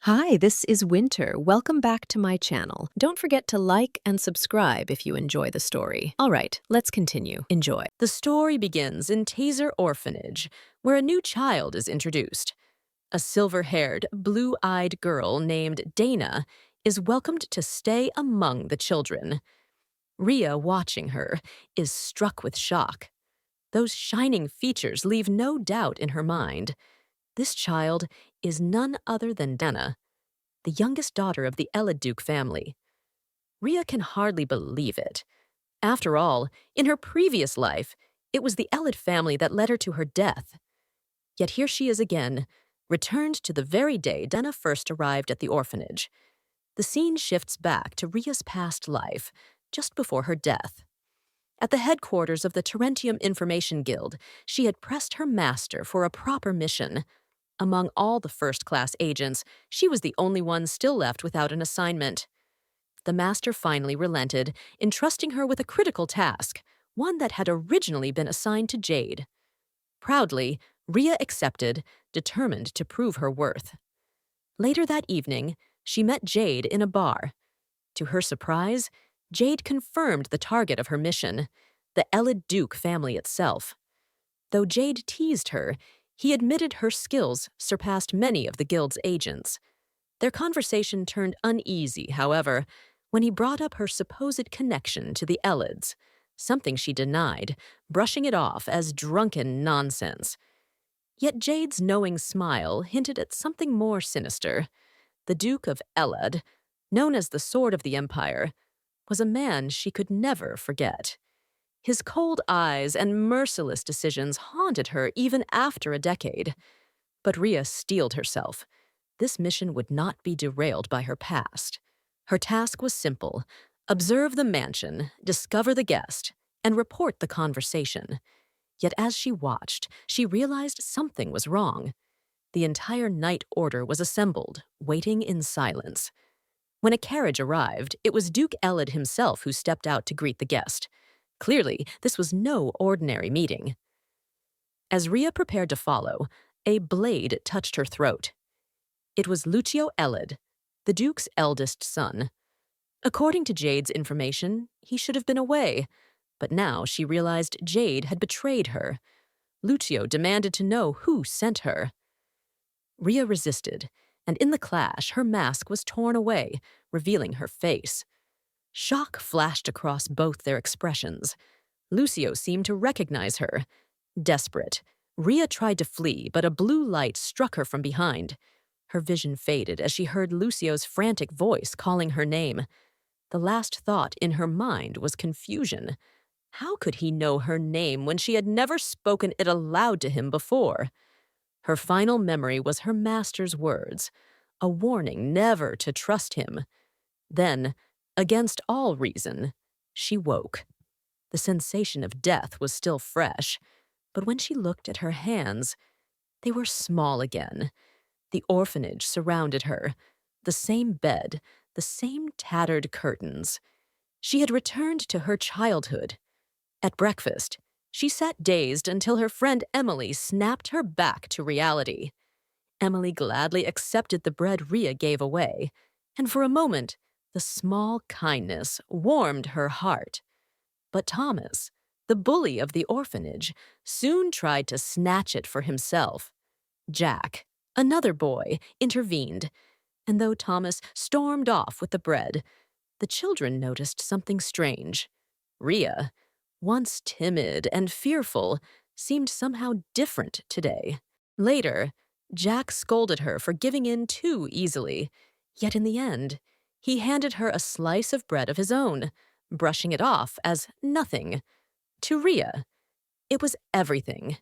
Hi, this is Winter. Welcome back to my channel. Don't forget to like and subscribe if you enjoy the story. All right, let's continue. Enjoy. The story begins in Taser Orphanage, where a new child is introduced. A silver-haired, blue-eyed girl named Dana is welcomed to stay among the children. Ria, watching her, is struck with shock. Those shining features leave no doubt in her mind. This child is none other than Dana, the youngest daughter of the Eliduc family. Ria can hardly believe it. After all, in her previous life, it was the Elid family that led her to her death. Yet here she is again, returned to the very day Dana first arrived at the orphanage. The scene shifts back to Ria's past life, just before her death. At the headquarters of the Terentium Information Guild, she had pressed her master for a proper mission. Among all the first-class agents, she was the only one still left without an assignment. The master finally relented, entrusting her with a critical task, one that had originally been assigned to Jade. Proudly, Ria accepted, determined to prove her worth. Later that evening, she met Jade in a bar. To her surprise, Jade confirmed the target of her mission, the Eliduc family itself. Though Jade teased her, he admitted her skills surpassed many of the guild's agents. Their conversation turned uneasy, however, when he brought up her supposed connection to the Elids, something she denied, brushing it off as drunken nonsense. Yet Jade's knowing smile hinted at something more sinister. The Duke of Elad, known as the Sword of the Empire, was a man she could never forget. His cold eyes and merciless decisions haunted her even after a decade. But Ria steeled herself. This mission would not be derailed by her past. Her task was simple: observe the mansion, discover the guest, and report the conversation. Yet as she watched, she realized something was wrong. The entire Night Order was assembled, waiting in silence. When a carriage arrived, it was Duke Elid himself who stepped out to greet the guest. Clearly, this was no ordinary meeting. As Ria prepared to follow, a blade touched her throat. It was Lucio Elid, the Duke's eldest son. According to Jade's information, he should have been away, but now she realized Jade had betrayed her. Lucio demanded to know who sent her. Ria resisted, and in the clash, her mask was torn away, revealing her face. Shock flashed across both their expressions. Lucio seemed to recognize her. Desperate, Ria tried to flee, but a blue light struck her from behind. Her vision faded as she heard Lucio's frantic voice calling her name. The last thought in her mind was confusion. How could he know her name when she had never spoken it aloud to him before? Her final memory was her master's words, a warning never to trust him. Then, against all reason, she woke. The sensation of death was still fresh, but when she looked at her hands, they were small again. The orphanage surrounded her, the same bed, the same tattered curtains. She had returned to her childhood. At breakfast, she sat dazed until her friend Emily snapped her back to reality. Emily gladly accepted the bread Ria gave away, and for a moment, the small kindness warmed her heart. But Thomas, the bully of the orphanage, soon tried to snatch it for himself. Jack, another boy, intervened, and though Thomas stormed off with the bread, the children noticed something strange. Ria, once timid and fearful, seemed somehow different today. Later, Jack scolded her for giving in too easily, yet in the end, he handed her a slice of bread of his own, brushing it off as nothing. To Ria, it was everything.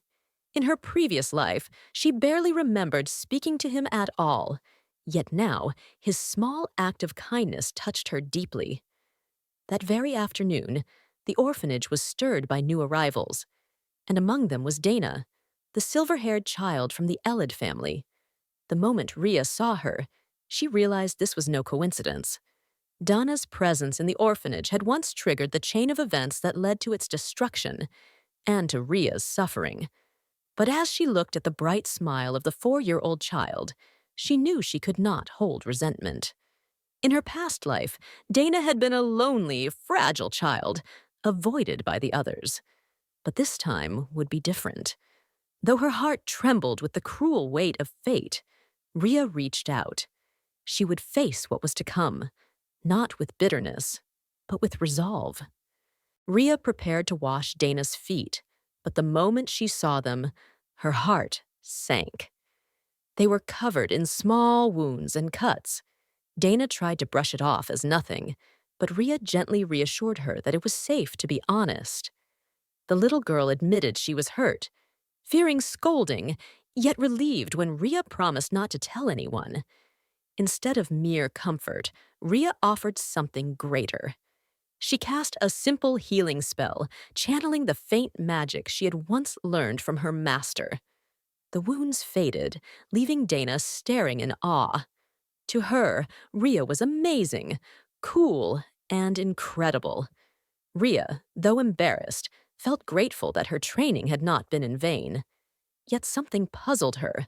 In her previous life, she barely remembered speaking to him at all, yet now his small act of kindness touched her deeply. That very afternoon, the orphanage was stirred by new arrivals, and among them was Dana, the silver-haired child from the Elid family. The moment Ria saw her, she realized this was no coincidence. Dana's presence in the orphanage had once triggered the chain of events that led to its destruction and to Ria's suffering. But as she looked at the bright smile of the 4-year-old child, she knew she could not hold resentment. In her past life, Dana had been a lonely, fragile child, avoided by the others. But this time would be different. Though her heart trembled with the cruel weight of fate, Rhea reached out. She would face what was to come, not with bitterness, but with resolve. Rhea prepared to wash Dana's feet, but the moment she saw them, her heart sank. They were covered in small wounds and cuts. Dana tried to brush it off as nothing, but Rhea gently reassured her that it was safe to be honest. The little girl admitted she was hurt, fearing scolding, yet relieved when Rhea promised not to tell anyone. Instead of mere comfort, Rhea offered something greater. She cast a simple healing spell, channeling the faint magic she had once learned from her master. The wounds faded, leaving Dana staring in awe. To her, Rhea was amazing, cool, and incredible. Rhea, though embarrassed, felt grateful that her training had not been in vain. Yet something puzzled her.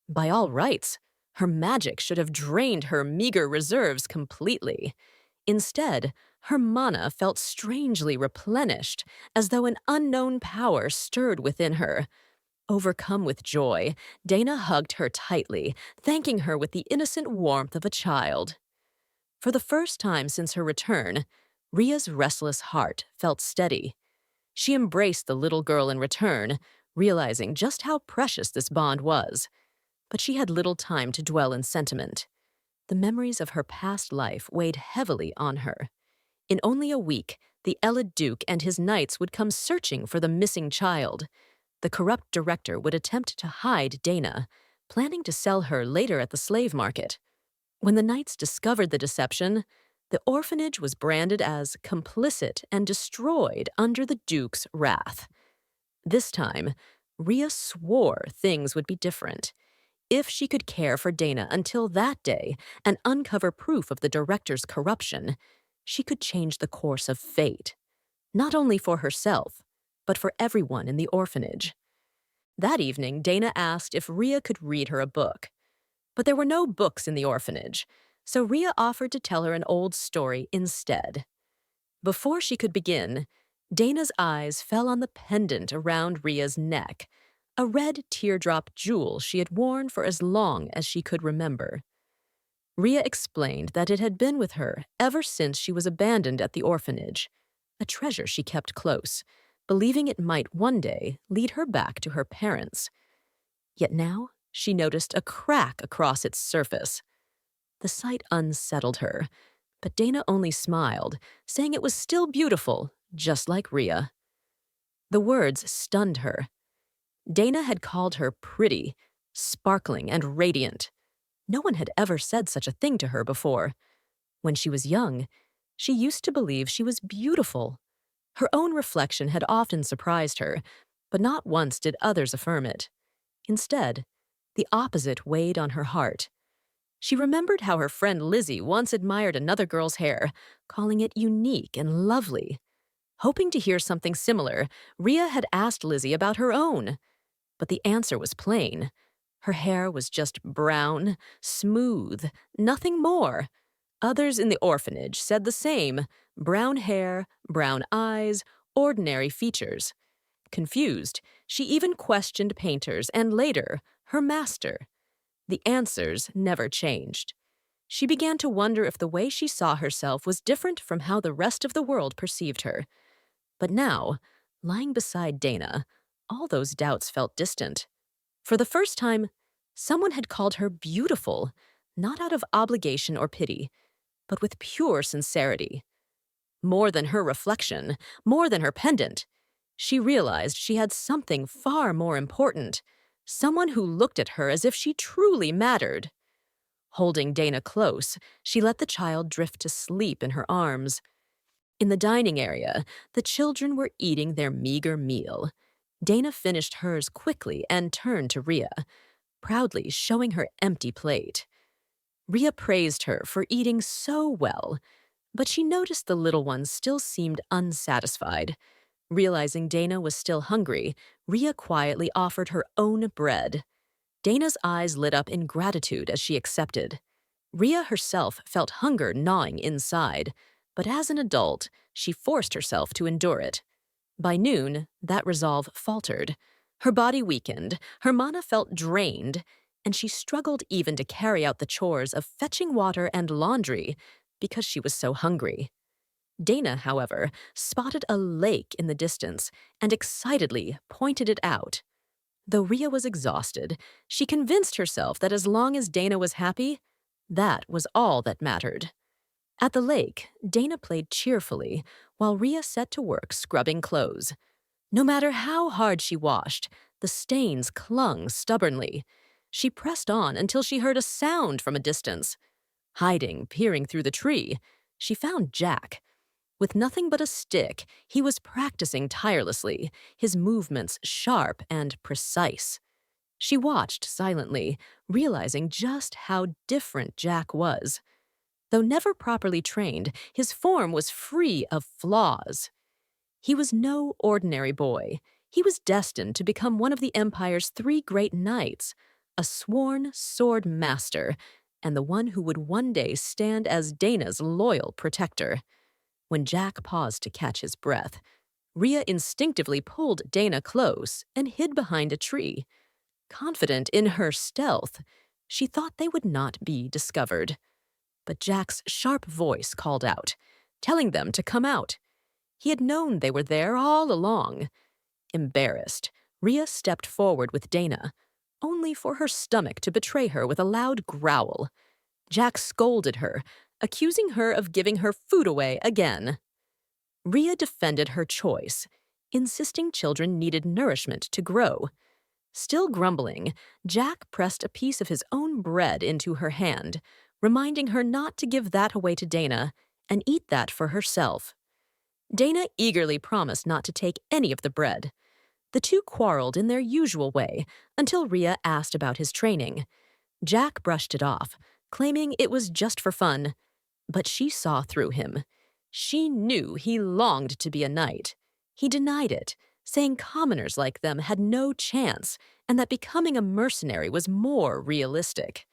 By all rights, her magic should have drained her meager reserves completely. Instead, her mana felt strangely replenished, as though an unknown power stirred within her. Overcome with joy, Dana hugged her tightly, thanking her with the innocent warmth of a child. For the first time since her return, Rhea's restless heart felt steady. She embraced the little girl in return, realizing just how precious this bond was. But she had little time to dwell in sentiment. The memories of her past life weighed heavily on her. In only a week, the Elid Duke and his knights would come searching for the missing child. The corrupt director would attempt to hide Dana, planning to sell her later at the slave market. When the knights discovered the deception, the orphanage was branded as complicit and destroyed under the Duke's wrath. This time, Rhea swore things would be different. If she could care for Dana until that day and uncover proof of the director's corruption, she could change the course of fate, not only for herself, but for everyone in the orphanage. That evening, Dana asked if Rhea could read her a book. But there were no books in the orphanage, so Rhea offered to tell her an old story instead. Before she could begin, Dana's eyes fell on the pendant around Rhea's neck, a red teardrop jewel she had worn for as long as she could remember. Rhea explained that it had been with her ever since she was abandoned at the orphanage, a treasure she kept close, believing it might one day lead her back to her parents. Yet now she noticed a crack across its surface. The sight unsettled her, but Dana only smiled, saying it was still beautiful, just like Rhea. The words stunned her. Dana had called her pretty, sparkling, and radiant. No one had ever said such a thing to her before. When she was young, she used to believe she was beautiful. Her own reflection had often surprised her, but not once did others affirm it. Instead, the opposite weighed on her heart. She remembered how her friend Lizzie once admired another girl's hair, calling it unique and lovely. Hoping to hear something similar, Rhea had asked Lizzie about her own. But the answer was plain. Her hair was just brown, smooth, nothing more. Others in the orphanage said the same: brown hair, brown eyes, ordinary features. Confused, she even questioned painters and later, her master. The answers never changed. She began to wonder if the way she saw herself was different from how the rest of the world perceived her. But now, lying beside Dana, all those doubts felt distant. For the first time, someone had called her beautiful, not out of obligation or pity, but with pure sincerity. More than her reflection, more than her pendant, she realized she had something far more important, someone who looked at her as if she truly mattered. Holding Dana close, she let the child drift to sleep in her arms. In the dining area, the children were eating their meager meal. Dana finished hers quickly and turned to Rhea, proudly showing her empty plate. Rhea praised her for eating so well, but she noticed the little one still seemed unsatisfied. Realizing Dana was still hungry, Rhea quietly offered her own bread. Dana's eyes lit up in gratitude as she accepted. Rhea herself felt hunger gnawing inside, but as an adult, she forced herself to endure it. By noon, that resolve faltered. Her body weakened, her mana felt drained, and she struggled even to carry out the chores of fetching water and laundry because she was so hungry. Dana, however, spotted a lake in the distance and excitedly pointed it out. Though Rhea was exhausted, she convinced herself that as long as Dana was happy, that was all that mattered. At the lake, Dana played cheerfully, while Rhea set to work scrubbing clothes. No matter how hard she washed, the stains clung stubbornly. She pressed on until she heard a sound from a distance. Hiding, peering through the tree, she found Jack. With nothing but a stick, he was practicing tirelessly, his movements sharp and precise. She watched silently, realizing just how different Jack was. Though never properly trained, his form was free of flaws. He was no ordinary boy. He was destined to become one of the Empire's 3 great knights, a sworn sword master, and the one who would one day stand as Dana's loyal protector. When Jack paused to catch his breath, Rhea instinctively pulled Dana close and hid behind a tree. Confident in her stealth, she thought they would not be discovered. But Jack's sharp voice called out, telling them to come out. He had known they were there all along. Embarrassed, Rhea stepped forward with Dana, only for her stomach to betray her with a loud growl. Jack scolded her, accusing her of giving her food away again. Rhea defended her choice, insisting children needed nourishment to grow. Still grumbling, Jack pressed a piece of his own bread into her hand, reminding her not to give that away to Dana and eat that for herself. Dana eagerly promised not to take any of the bread. The two quarreled in their usual way until Rhea asked about his training. Jack brushed it off, claiming it was just for fun. But she saw through him. She knew he longed to be a knight. He denied it, saying commoners like them had no chance and that becoming a mercenary was more realistic.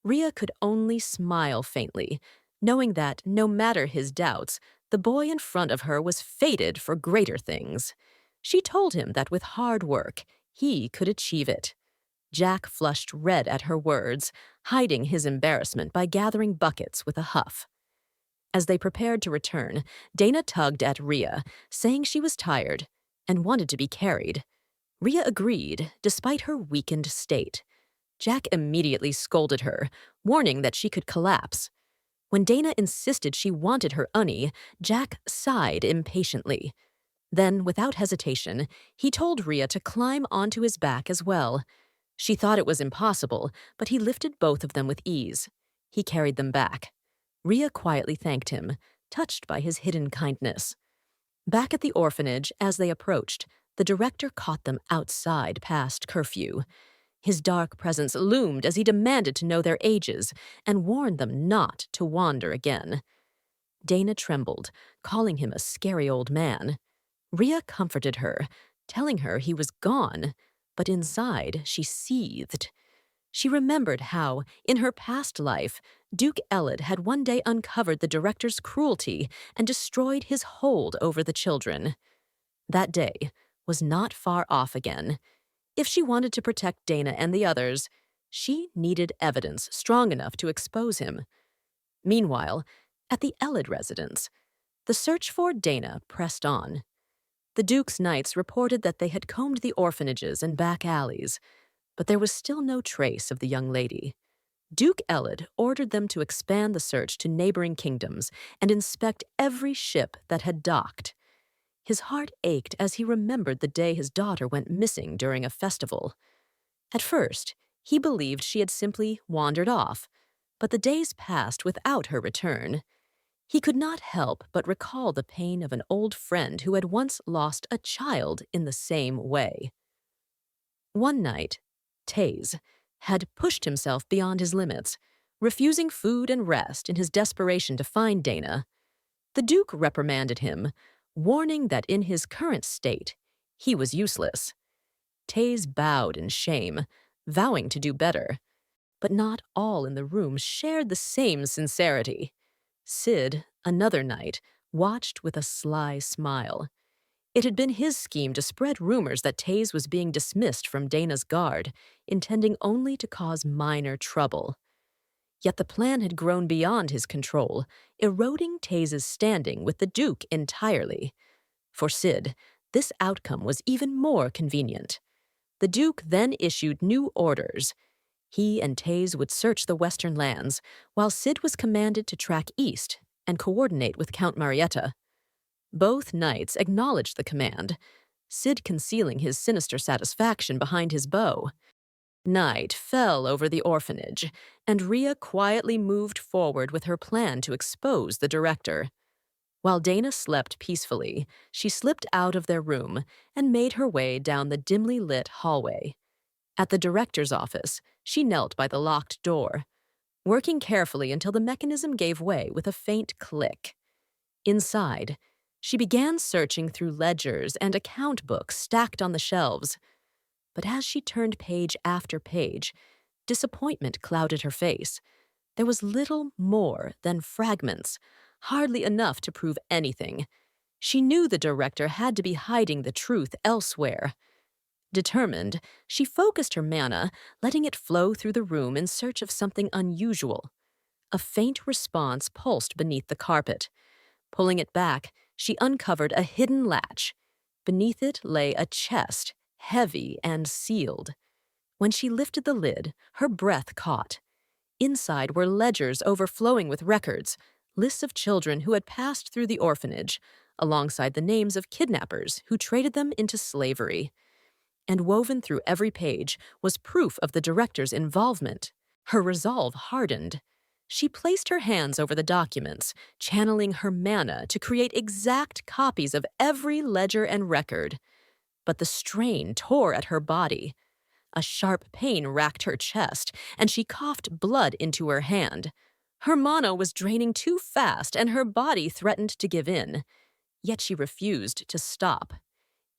Rhea could only smile faintly, knowing that, no matter his doubts, the boy in front of her was fated for greater things. She told him that with hard work, he could achieve it. Jack flushed red at her words, hiding his embarrassment by gathering buckets with a huff. As they prepared to return, Dana tugged at Rhea, saying she was tired and wanted to be carried. Rhea agreed, despite her weakened state. Jack immediately scolded her, warning that she could collapse. When Dana insisted she wanted her unny, Jack sighed impatiently. Then, without hesitation, he told Rhea to climb onto his back as well. She thought it was impossible, but he lifted both of them with ease. He carried them back. Rhea quietly thanked him, touched by his hidden kindness. Back at the orphanage, as they approached, the director caught them outside past curfew. His dark presence loomed as he demanded to know their ages and warned them not to wander again. Dana trembled, calling him a scary old man. Rhea comforted her, telling her he was gone, but inside she seethed. She remembered how, in her past life, Duke Elid had one day uncovered the director's cruelty and destroyed his hold over the children. That day was not far off again. If she wanted to protect Dana and the others, she needed evidence strong enough to expose him. Meanwhile, at the Elid residence, the search for Dana pressed on. The Duke's knights reported that they had combed the orphanages and back alleys, but there was still no trace of the young lady. Duke Elid ordered them to expand the search to neighboring kingdoms and inspect every ship that had docked. His heart ached as he remembered the day his daughter went missing during a festival. At first, he believed she had simply wandered off, but the days passed without her return. He could not help but recall the pain of an old friend who had once lost a child in the same way. One night, Taze had pushed himself beyond his limits, refusing food and rest in his desperation to find Dana. The Duke reprimanded him, warning that in his current state, he was useless. Taze bowed in shame, vowing to do better. But not all in the room shared the same sincerity. Sid, another night, watched with a sly smile. It had been his scheme to spread rumors that Taze was being dismissed from Dana's guard, intending only to cause minor trouble. Yet the plan had grown beyond his control, eroding Taze's standing with the Duke entirely. For Sid, this outcome was even more convenient. The Duke then issued new orders. He and Taze would search the western lands, while Sid was commanded to track east and coordinate with Count Marietta. Both knights acknowledged the command, Sid concealing his sinister satisfaction behind his bow. Night fell over the orphanage, and Rhea quietly moved forward with her plan to expose the director. While Dana slept peacefully, she slipped out of their room and made her way down the dimly lit hallway. At the director's office, she knelt by the locked door, working carefully until the mechanism gave way with a faint click. Inside, she began searching through ledgers and account books stacked on the shelves. But as she turned page after page, disappointment clouded her face. There was little more than fragments, hardly enough to prove anything. She knew the director had to be hiding the truth elsewhere. Determined, she focused her mana, letting it flow through the room in search of something unusual. A faint response pulsed beneath the carpet. Pulling it back, she uncovered a hidden latch. Beneath it lay a chest, heavy and sealed. When she lifted the lid, her breath caught. Inside were ledgers overflowing with records, lists of children who had passed through the orphanage, alongside the names of kidnappers who traded them into slavery. And woven through every page was proof of the director's involvement. Her resolve hardened. She placed her hands over the documents, channeling her mana to create exact copies of every ledger and record. But the strain tore at her body. A sharp pain racked her chest, and she coughed blood into her hand. Her mana was draining too fast, and her body threatened to give in. Yet she refused to stop.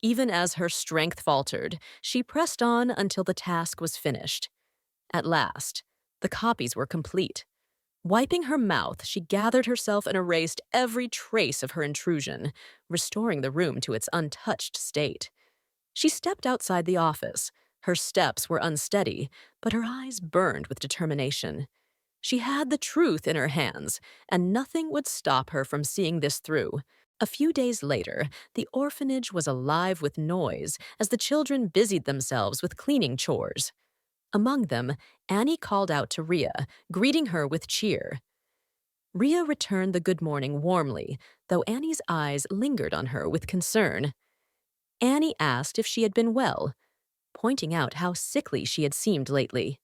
Even as her strength faltered, she pressed on until the task was finished. At last, the copies were complete. Wiping her mouth, she gathered herself and erased every trace of her intrusion, restoring the room to its untouched state. She stepped outside the office. Her steps were unsteady, but her eyes burned with determination. She had the truth in her hands, and nothing would stop her from seeing this through. A few days later, the orphanage was alive with noise as the children busied themselves with cleaning chores. Among them, Annie called out to Rhea, greeting her with cheer. Rhea returned the good morning warmly, though Annie's eyes lingered on her with concern. Annie asked if she had been well, pointing out how sickly she had seemed lately.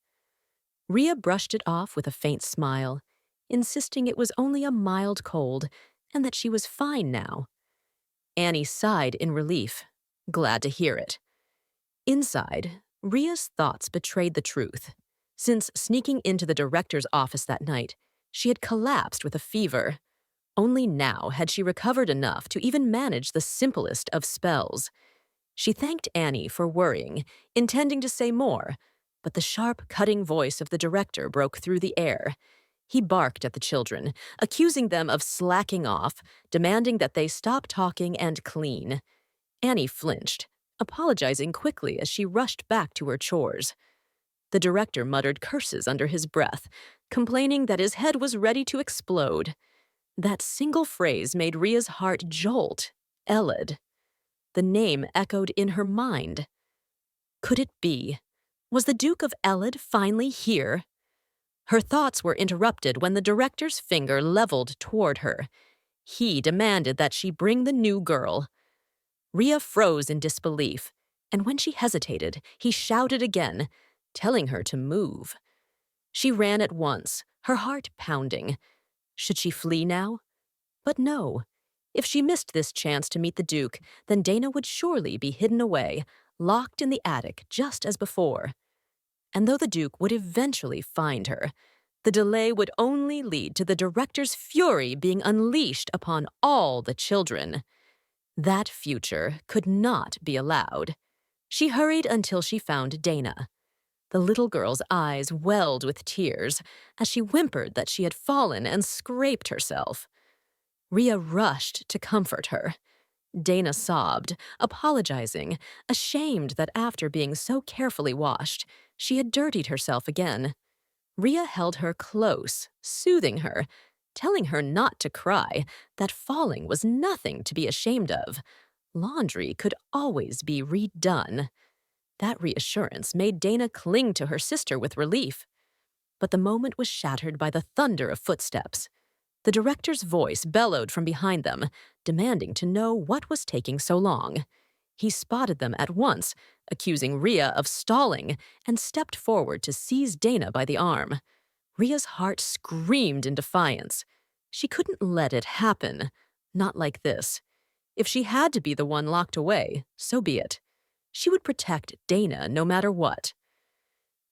Rhea brushed it off with a faint smile, insisting it was only a mild cold and that she was fine now. Annie sighed in relief, glad to hear it. Inside, Rhea's thoughts betrayed the truth. Since sneaking into the director's office that night, she had collapsed with a fever. Only now had she recovered enough to even manage the simplest of spells. She thanked Annie for worrying, intending to say more, but the sharp, cutting voice of the director broke through the air. He barked at the children, accusing them of slacking off, demanding that they stop talking and clean. Annie flinched, apologizing quickly as she rushed back to her chores. The director muttered curses under his breath, complaining that his head was ready to explode. That single phrase made Rhea's heart jolt. Eled. The name echoed in her mind. Could it be? Was the Duke of Eled finally here? Her thoughts were interrupted when the director's finger leveled toward her. He demanded that she bring the new girl. Rhea froze in disbelief, and when she hesitated, he shouted again, telling her to move. She ran at once, her heart pounding. Should she flee now? But no. If she missed this chance to meet the Duke, then Dana would surely be hidden away, locked in the attic just as before. And though the Duke would eventually find her, the delay would only lead to the director's fury being unleashed upon all the children. That future could not be allowed. She hurried until she found Dana. The little girl's eyes welled with tears as she whimpered that she had fallen and scraped herself. Ria rushed to comfort her. Dana sobbed, apologizing, ashamed that after being so carefully washed, she had dirtied herself again. Ria held her close, soothing her, telling her not to cry, that falling was nothing to be ashamed of. Laundry could always be redone. That reassurance made Dana cling to her sister with relief. But the moment was shattered by the thunder of footsteps. The director's voice bellowed from behind them, demanding to know what was taking so long. He spotted them at once, accusing Ria of stalling, and stepped forward to seize Dana by the arm. Ria's heart screamed in defiance. She couldn't let it happen. Not like this. If she had to be the one locked away, so be it. She would protect Dana no matter what.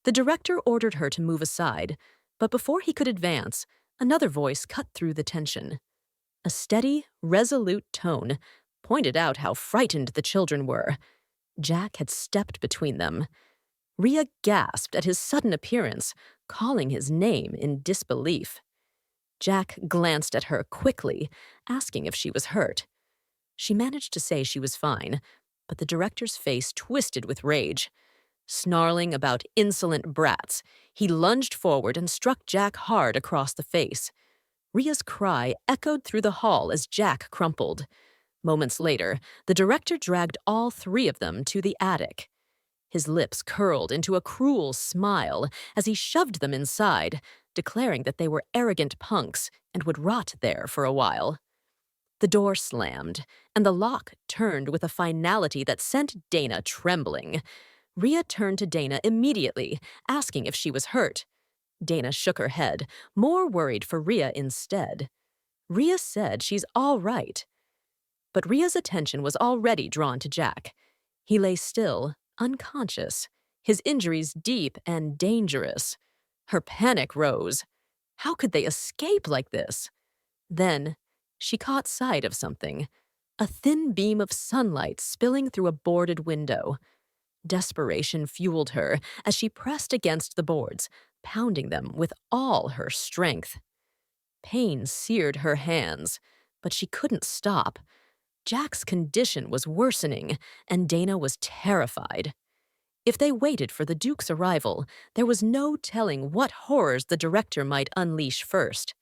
The director ordered her to move aside, but before he could advance, another voice cut through the tension. A steady, resolute tone pointed out how frightened the children were. Jack had stepped between them. Ria gasped at his sudden appearance, calling his name in disbelief. Jack glanced at her quickly, asking if she was hurt. She managed to say she was fine, but the director's face twisted with rage. Snarling about insolent brats, he lunged forward and struck Jack hard across the face. Ria's cry echoed through the hall as Jack crumpled. Moments later, the director dragged all three of them to the attic. His lips curled into a cruel smile as he shoved them inside, declaring that they were arrogant punks and would rot there for a while. The door slammed, and the lock turned with a finality that sent Dana trembling. Ria turned to Dana immediately, asking if she was hurt. Dana shook her head, more worried for Ria instead. Ria said she's all right. But Ria's attention was already drawn to Jack. He lay still, unconscious, his injuries deep and dangerous. Her panic rose. How could they escape like this? Then, she caught sight of something, a thin beam of sunlight spilling through a boarded window. Desperation fueled her as she pressed against the boards, pounding them with all her strength. Pain seared her hands, but she couldn't stop. Jack's condition was worsening, and Dana was terrified. If they waited for the Duke's arrival, there was no telling what horrors the director might unleash first.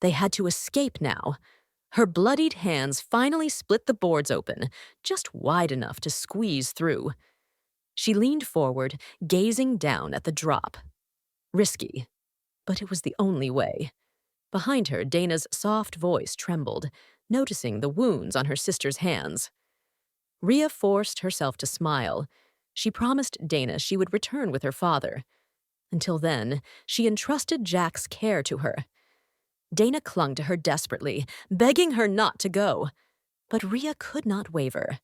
They had to escape now. Her bloodied hands finally split the boards open, just wide enough to squeeze through. She leaned forward, gazing down at the drop. Risky, but it was the only way. Behind her, Dana's soft voice trembled, noticing the wounds on her sister's hands. Ria forced herself to smile. She promised Dana she would return with her father. Until then, she entrusted Jack's care to her. Dana clung to her desperately, begging her not to go. But Ria could not waver.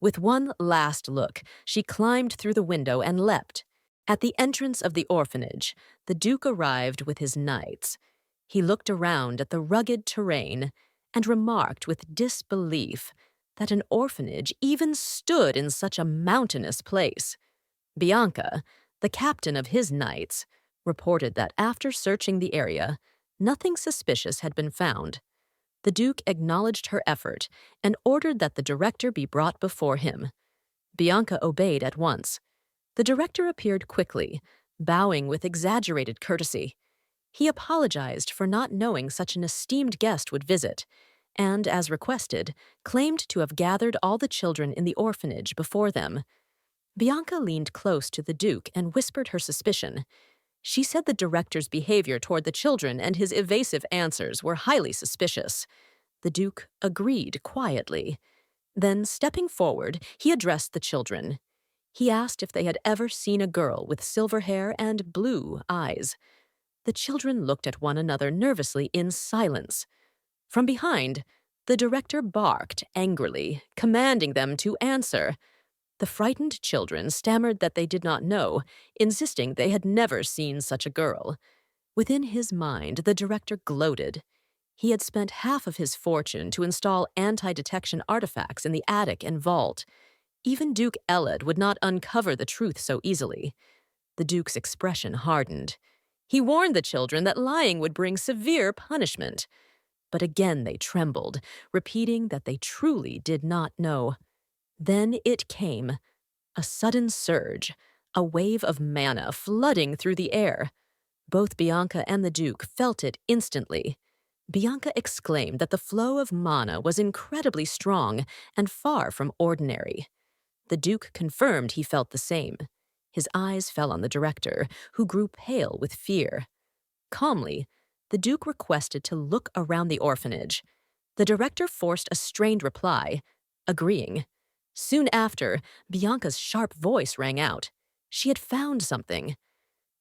With one last look, she climbed through the window and leapt. At the entrance of the orphanage, the Duke arrived with his knights. He looked around at the rugged terrain and remarked with disbelief that an orphanage even stood in such a mountainous place. Bianca, the captain of his knights, reported that after searching the area, nothing suspicious had been found. The Duke acknowledged her effort and ordered that the director be brought before him. Bianca obeyed at once. The director appeared quickly, bowing with exaggerated courtesy. He apologized for not knowing such an esteemed guest would visit, and, as requested, claimed to have gathered all the children in the orphanage before them. Bianca leaned close to the Duke and whispered her suspicion. She said the director's behavior toward the children and his evasive answers were highly suspicious. The Duke agreed quietly. Then, stepping forward, he addressed the children. He asked if they had ever seen a girl with silver hair and blue eyes. The children looked at one another nervously in silence. From behind, the director barked angrily, commanding them to answer. The frightened children stammered that they did not know, insisting they had never seen such a girl. Within his mind, the director gloated. He had spent half of his fortune to install anti-detection artifacts in the attic and vault. Even Duke Eled would not uncover the truth so easily. The Duke's expression hardened. He warned the children that lying would bring severe punishment. But again they trembled, repeating that they truly did not know. Then it came. A sudden surge, a wave of mana flooding through the air. Both Bianca and the Duke felt it instantly. Bianca exclaimed that the flow of mana was incredibly strong and far from ordinary. The Duke confirmed he felt the same. His eyes fell on the director, who grew pale with fear. Calmly, the Duke requested to look around the orphanage. The director forced a strained reply, agreeing. Soon after, Bianca's sharp voice rang out. She had found something.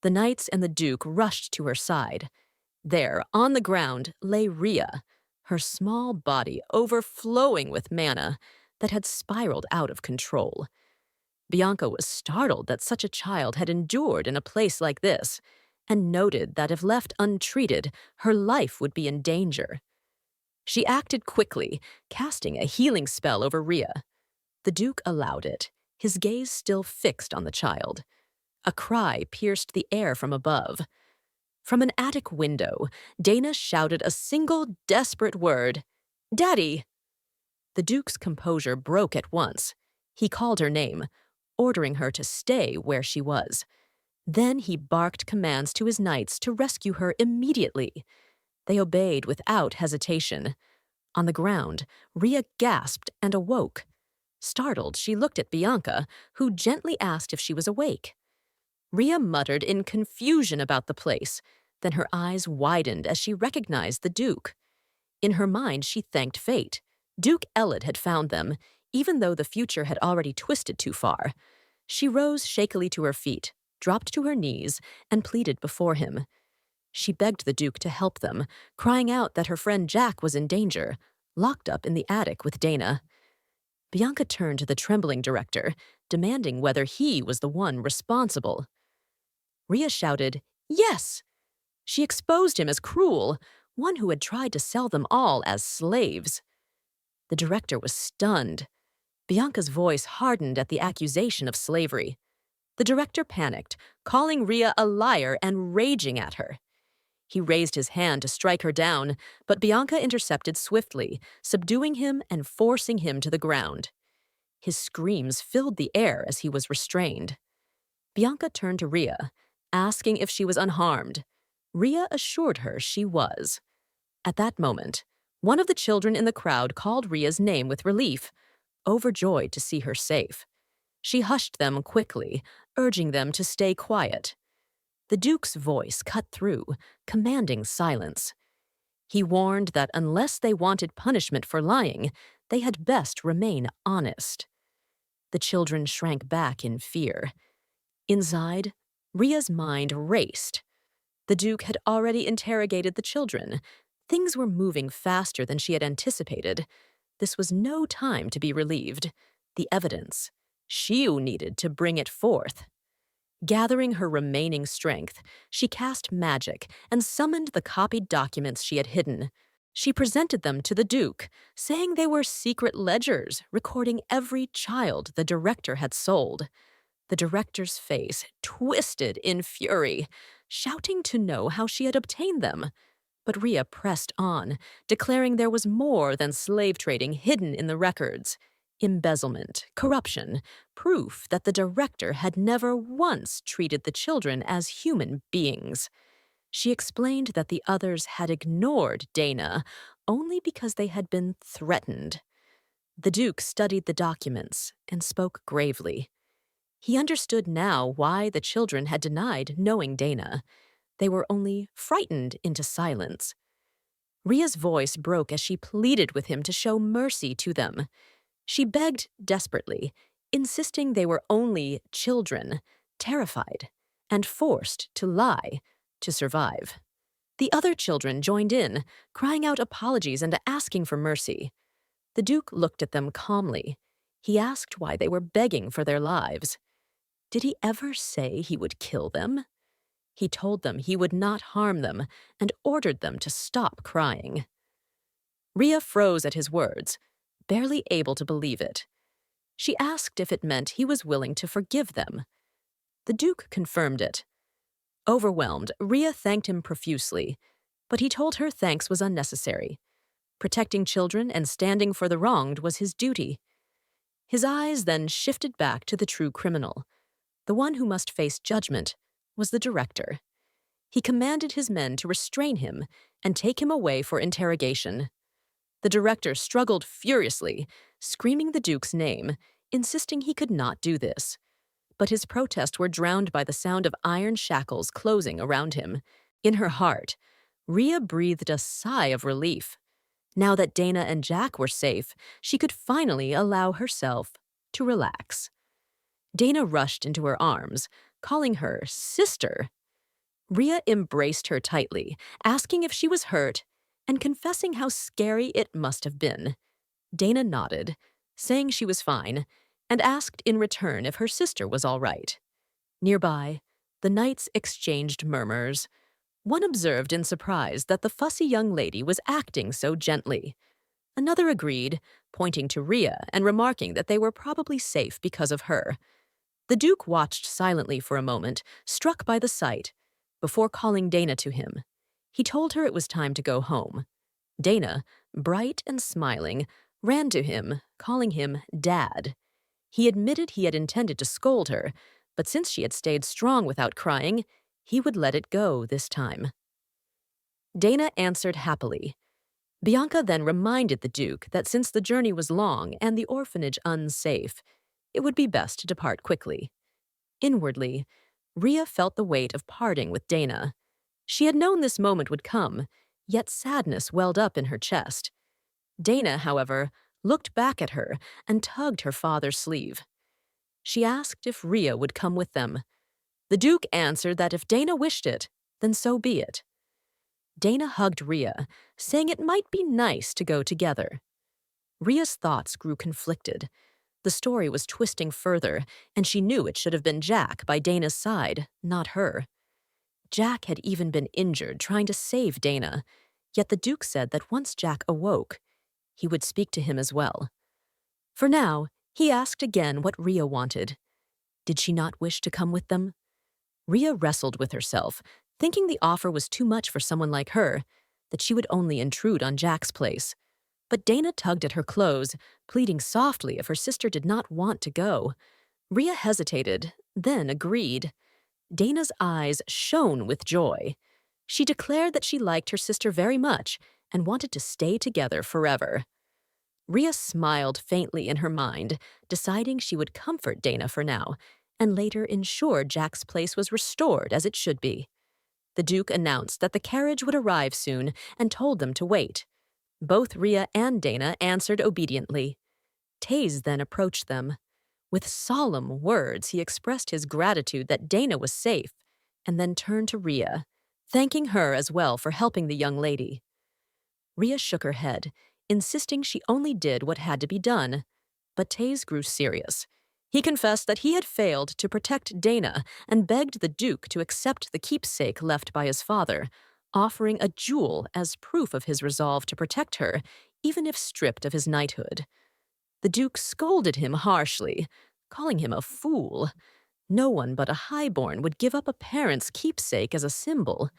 The knights and the Duke rushed to her side. There, on the ground, lay Rhea, her small body overflowing with mana that had spiraled out of control. Bianca was startled that such a child had endured in a place like this, and noted that if left untreated, her life would be in danger. She acted quickly, casting a healing spell over Rhea. The Duke allowed it, his gaze still fixed on the child. A cry pierced the air from above. From an attic window, Dana shouted a single desperate word, "Daddy!" The Duke's composure broke at once. He called her name, ordering her to stay where she was. Then he barked commands to his knights to rescue her immediately. They obeyed without hesitation. On the ground, Rhea gasped and awoke. Startled, she looked at Bianca, who gently asked if she was awake. Rhea muttered in confusion about the place, then her eyes widened as she recognized the Duke. In her mind, she thanked fate. Duke Elid had found them, even though the future had already twisted too far. She rose shakily to her feet, dropped to her knees, and pleaded before him. She begged the Duke to help them, crying out that her friend Jack was in danger, locked up in the attic with Dana. Bianca turned to the trembling director, demanding whether he was the one responsible. Rhea shouted, "Yes!" She exposed him as cruel, one who had tried to sell them all as slaves. The director was stunned. Bianca's voice hardened at the accusation of slavery. The director panicked, calling Rhea a liar and raging at her. He raised his hand to strike her down, but Bianca intercepted swiftly, subduing him and forcing him to the ground. His screams filled the air as he was restrained. Bianca turned to Rhea, asking if she was unharmed. Rhea assured her she was. At that moment, one of the children in the crowd called Rhea's name with relief, overjoyed to see her safe. She hushed them quickly, urging them to stay quiet. The Duke's voice cut through, commanding silence. He warned that unless they wanted punishment for lying, they had best remain honest. The children shrank back in fear. Inside, Rhea's mind raced. The Duke had already interrogated the children. Things were moving faster than she had anticipated. This was no time to be relieved. The evidence. She needed to bring it forth. Gathering her remaining strength, she cast magic and summoned the copied documents she had hidden. She presented them to the Duke, saying they were secret ledgers recording every child the director had sold. The director's face twisted in fury, shouting to know how she had obtained them. But Rhea pressed on, declaring there was more than slave trading hidden in the records. Embezzlement, corruption, proof that the director had never once treated the children as human beings. She explained that the others had ignored Dana only because they had been threatened. The Duke studied the documents and spoke gravely. He understood now why the children had denied knowing Dana. They were only frightened into silence. Rhea's voice broke as she pleaded with him to show mercy to them. She begged desperately, insisting they were only children, terrified, and forced to lie to survive. The other children joined in, crying out apologies and asking for mercy. The Duke looked at them calmly. He asked why they were begging for their lives. Did he ever say he would kill them? He told them he would not harm them and ordered them to stop crying. Rhea froze at his words, barely able to believe it. She asked if it meant he was willing to forgive them. The Duke confirmed it. Overwhelmed, Rhea thanked him profusely, but he told her thanks was unnecessary. Protecting children and standing for the wronged was his duty. His eyes then shifted back to the true criminal. The one who must face judgment was the director. He commanded his men to restrain him and take him away for interrogation. The director struggled furiously, screaming the Duke's name, insisting he could not do this. But his protests were drowned by the sound of iron shackles closing around him. In her heart, Rhea breathed a sigh of relief. Now that Dana and Jack were safe, she could finally allow herself to relax. Dana rushed into her arms, calling her sister. Rhea embraced her tightly, asking if she was hurt and confessing how scary it must have been. Dana nodded, saying she was fine, and asked in return if her sister was all right. Nearby, the knights exchanged murmurs. One observed in surprise that the fussy young lady was acting so gently. Another agreed, pointing to Rhea and remarking that they were probably safe because of her. The Duke watched silently for a moment, struck by the sight, before calling Dana to him. He told her it was time to go home. Dana, bright and smiling, ran to him, calling him Dad. He admitted he had intended to scold her, but since she had stayed strong without crying, he would let it go this time. Dana answered happily. Bianca then reminded the Duke that since the journey was long and the orphanage unsafe, it would be best to depart quickly. Inwardly, Rhea felt the weight of parting with Dana. She had known this moment would come, yet sadness welled up in her chest. Dana, however, looked back at her and tugged her father's sleeve. She asked if Rhea would come with them. The Duke answered that if Dana wished it, then so be it. Dana hugged Rhea, saying it might be nice to go together. Rhea's thoughts grew conflicted. The story was twisting further, and she knew it should have been Jack by Dana's side, not her. Jack had even been injured trying to save Dana, yet the Duke said that once Jack awoke, he would speak to him as well. For now, he asked again what Rhea wanted. Did she not wish to come with them? Rhea wrestled with herself, thinking the offer was too much for someone like her, that she would only intrude on Jack's place. But Dana tugged at her clothes, pleading softly if her sister did not want to go. Rhea hesitated, then agreed. Dana's eyes shone with joy. She declared that she liked her sister very much and wanted to stay together forever. Rhea smiled faintly in her mind, deciding she would comfort Dana for now, and later ensure Jack's place was restored as it should be. The Duke announced that the carriage would arrive soon and told them to wait. Both Rhea and Dana answered obediently. Taze then approached them. With solemn words, he expressed his gratitude that Dana was safe, and then turned to Rhea, thanking her as well for helping the young lady. Rhea shook her head, insisting she only did what had to be done, but Taze grew serious. He confessed that he had failed to protect Dana and begged the Duke to accept the keepsake left by his father, offering a jewel as proof of his resolve to protect her, even if stripped of his knighthood. The Duke scolded him harshly, calling him a fool. No one but a highborn would give up a parent's keepsake as a symbol.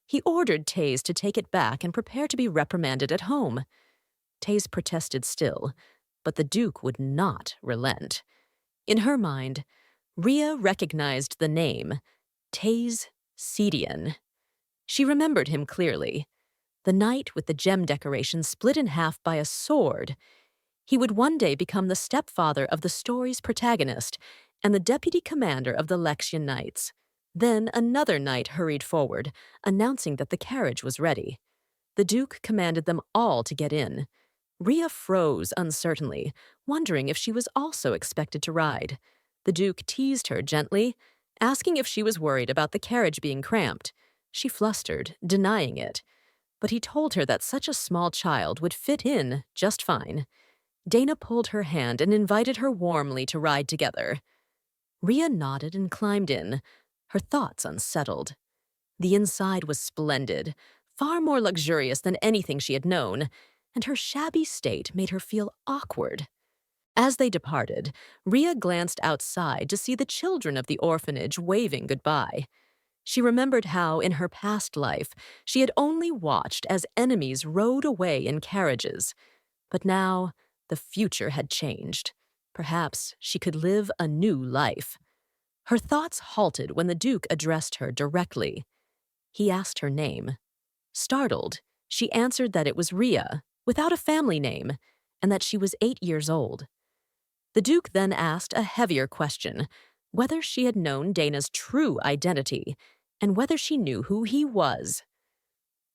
He ordered Taze to take it back and prepare to be reprimanded at home. Taze protested still, but the Duke would not relent. In her mind, Rhea recognized the name, Taze Cedian. She remembered him clearly. The knight with the gem decoration split in half by a sword. He would one day become the stepfather of the story's protagonist and the deputy commander of the Lexian Knights. Then another knight hurried forward, announcing that the carriage was ready. The Duke commanded them all to get in. Rhea froze uncertainly, wondering if she was also expected to ride. The Duke teased her gently, asking if she was worried about the carriage being cramped. She flustered, denying it. But he told her that such a small child would fit in just fine. Dana pulled her hand and invited her warmly to ride together. Rhea nodded and climbed in, her thoughts unsettled. The inside was splendid, far more luxurious than anything she had known, and her shabby state made her feel awkward. As they departed, Ria glanced outside to see the children of the orphanage waving goodbye. She remembered how, in her past life, she had only watched as enemies rode away in carriages. But now, the future had changed. Perhaps she could live a new life. Her thoughts halted when the Duke addressed her directly. He asked her name. Startled, she answered that it was Ria, without a family name, and that she was 8 years old. The Duke then asked a heavier question, whether she had known Dana's true identity, and whether she knew who he was.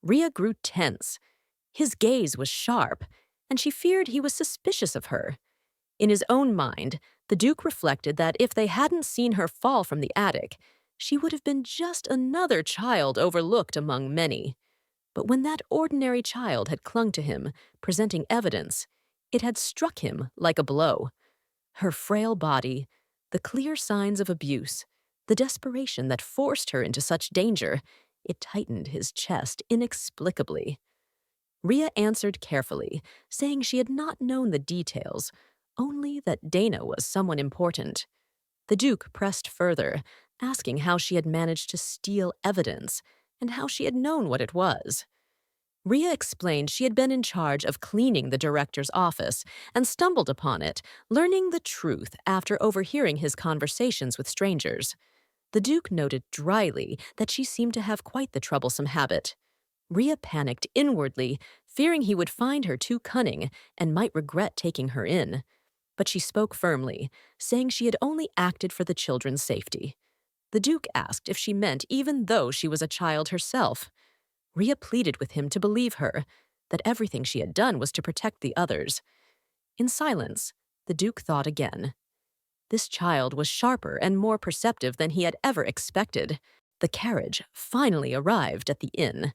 Ria grew tense. His gaze was sharp, and she feared he was suspicious of her. In his own mind, the Duke reflected that if they hadn't seen her fall from the attic, she would have been just another child overlooked among many. But when that ordinary child had clung to him, presenting evidence, it had struck him like a blow. Her frail body, the clear signs of abuse, the desperation that forced her into such danger, it tightened his chest inexplicably. Ria answered carefully, saying she had not known the details, only that Dana was someone important. The Duke pressed further, asking how she had managed to steal evidence and how she had known what it was. Ria explained she had been in charge of cleaning the director's office and stumbled upon it, learning the truth after overhearing his conversations with strangers. The Duke noted dryly that she seemed to have quite the troublesome habit. Ria panicked inwardly, fearing he would find her too cunning and might regret taking her in. But she spoke firmly, saying she had only acted for the children's safety. The Duke asked if she meant even though she was a child herself. Ria pleaded with him to believe her, that everything she had done was to protect the others. In silence, the Duke thought again. This child was sharper and more perceptive than he had ever expected. The carriage finally arrived at the inn.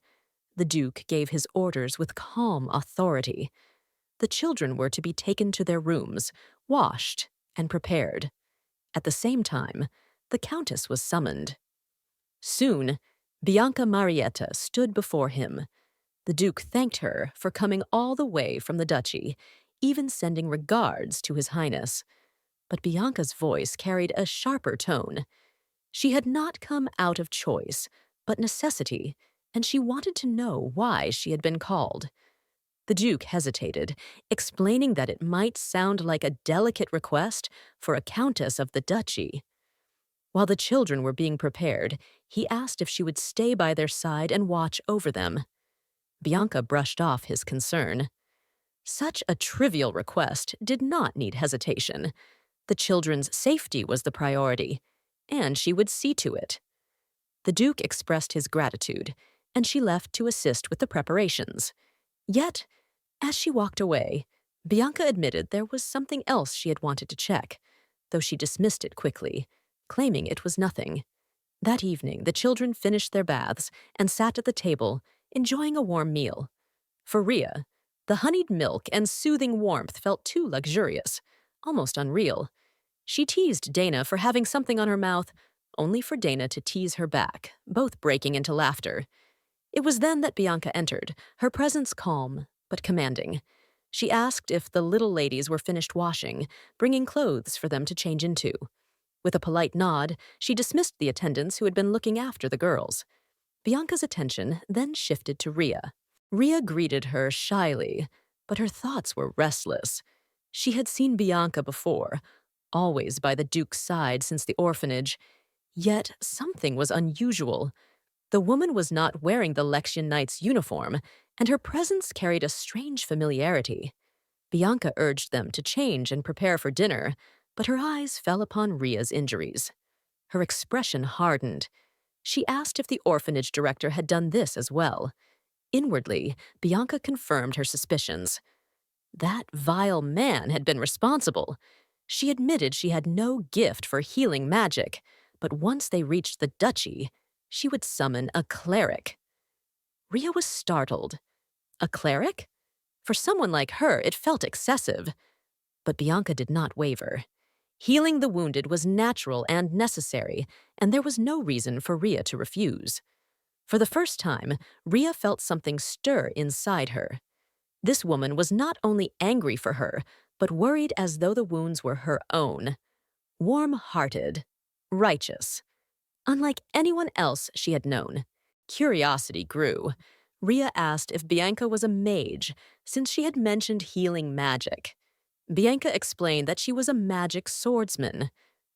The Duke gave his orders with calm authority. The children were to be taken to their rooms, washed, and prepared. At the same time, the Countess was summoned. Soon, Bianca Marietta stood before him. The Duke thanked her for coming all the way from the duchy, even sending regards to His Highness. But Bianca's voice carried a sharper tone. She had not come out of choice, but necessity, and she wanted to know why she had been called. The Duke hesitated, explaining that it might sound like a delicate request for a countess of the duchy. While the children were being prepared, he asked if she would stay by their side and watch over them. Bianca brushed off his concern. Such a trivial request did not need hesitation. The children's safety was the priority, and she would see to it. The Duke expressed his gratitude, and she left to assist with the preparations. Yet, as she walked away, Bianca admitted there was something else she had wanted to check, though she dismissed it quickly, claiming it was nothing. That evening, the children finished their baths and sat at the table, enjoying a warm meal. For Ria, the honeyed milk and soothing warmth felt too luxurious, almost unreal. She teased Dana for having something on her mouth, only for Dana to tease her back, both breaking into laughter. It was then that Bianca entered, her presence calm but commanding. She asked if the little ladies were finished washing, bringing clothes for them to change into. With a polite nod, she dismissed the attendants who had been looking after the girls. Bianca's attention then shifted to Ria. Ria greeted her shyly, but her thoughts were restless. She had seen Bianca before, always by the Duke's side since the orphanage. Yet something was unusual. The woman was not wearing the Lexian Knight's uniform, and her presence carried a strange familiarity. Bianca urged them to change and prepare for dinner, but her eyes fell upon Ria's injuries. Her expression hardened. She asked if the orphanage director had done this as well. Inwardly, Bianca confirmed her suspicions. That vile man had been responsible. She admitted she had no gift for healing magic, but once they reached the duchy, she would summon a cleric. Ria was startled. A cleric? For someone like her, it felt excessive. But Bianca did not waver. Healing the wounded was natural and necessary, and there was no reason for Ria to refuse. For the first time, Ria felt something stir inside her. This woman was not only angry for her, but worried as though the wounds were her own. Warm-hearted, righteous. Unlike anyone else she had known, curiosity grew. Ria asked if Bianca was a mage, since she had mentioned healing magic. Bianca explained that she was a magic swordsman.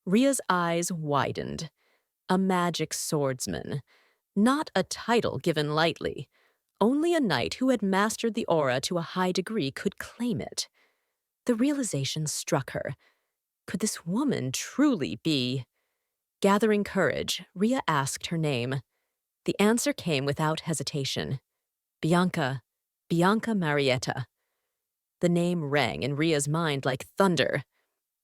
Ria's eyes widened. A magic swordsman. Not a title given lightly. Only a knight who had mastered the aura to a high degree could claim it. The realization struck her. Could this woman truly be? Gathering courage, Ria asked her name. The answer came without hesitation. Bianca. Bianca Marietta. The name rang in Ria's mind like thunder.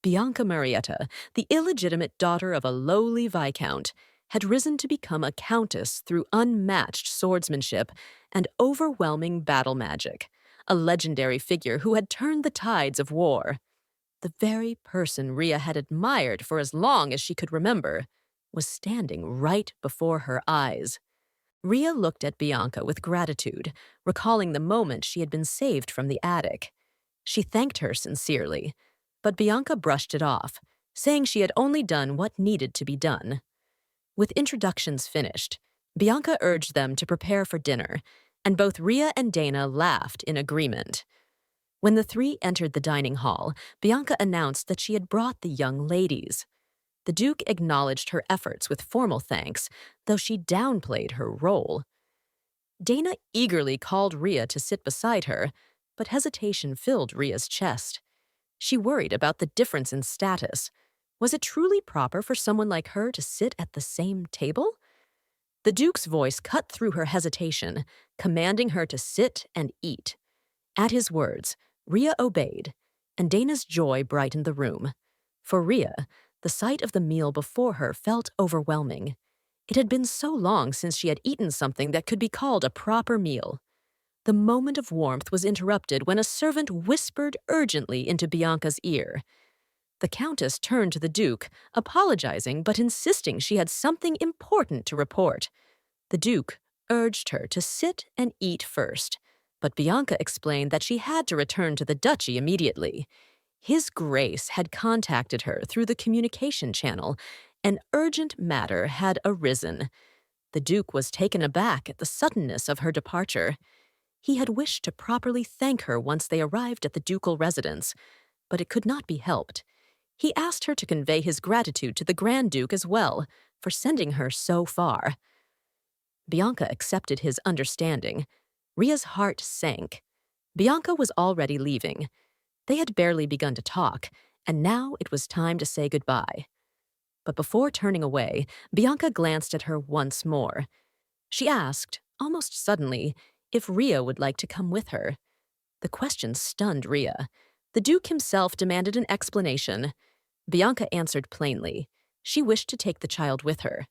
Bianca Marietta, the illegitimate daughter of a lowly viscount, had risen to become a countess through unmatched swordsmanship and overwhelming battle magic, a legendary figure who had turned the tides of war. The very person Ria had admired for as long as she could remember was standing right before her eyes. Ria looked at Bianca with gratitude, recalling the moment she had been saved from the attic. She thanked her sincerely, but Bianca brushed it off, saying she had only done what needed to be done. With introductions finished, Bianca urged them to prepare for dinner, and both Ria and Dana laughed in agreement. When the three entered the dining hall, Bianca announced that she had brought the young ladies. The Duke acknowledged her efforts with formal thanks, though she downplayed her role. Dana eagerly called Ria to sit beside her, but hesitation filled Ria's chest. She worried about the difference in status. Was it truly proper for someone like her to sit at the same table? The Duke's voice cut through her hesitation, commanding her to sit and eat. At his words, Ria obeyed, and Dana's joy brightened the room. For Ria, the sight of the meal before her felt overwhelming. It had been so long since she had eaten something that could be called a proper meal. The moment of warmth was interrupted when a servant whispered urgently into Bianca's ear. The Countess turned to the Duke, apologizing but insisting she had something important to report. The Duke urged her to sit and eat first, but Bianca explained that she had to return to the duchy immediately. His Grace had contacted her through the communication channel. An urgent matter had arisen. The Duke was taken aback at the suddenness of her departure. He had wished to properly thank her once they arrived at the ducal residence, but it could not be helped. He asked her to convey his gratitude to the Grand Duke as well, for sending her so far. Bianca accepted his understanding. Ria's heart sank. Bianca was already leaving. They had barely begun to talk, and now it was time to say goodbye. But before turning away, Bianca glanced at her once more. She asked, almost suddenly, if Ria would like to come with her. The question stunned Ria. The Duke himself demanded an explanation. Bianca answered plainly. She wished to take the child with her.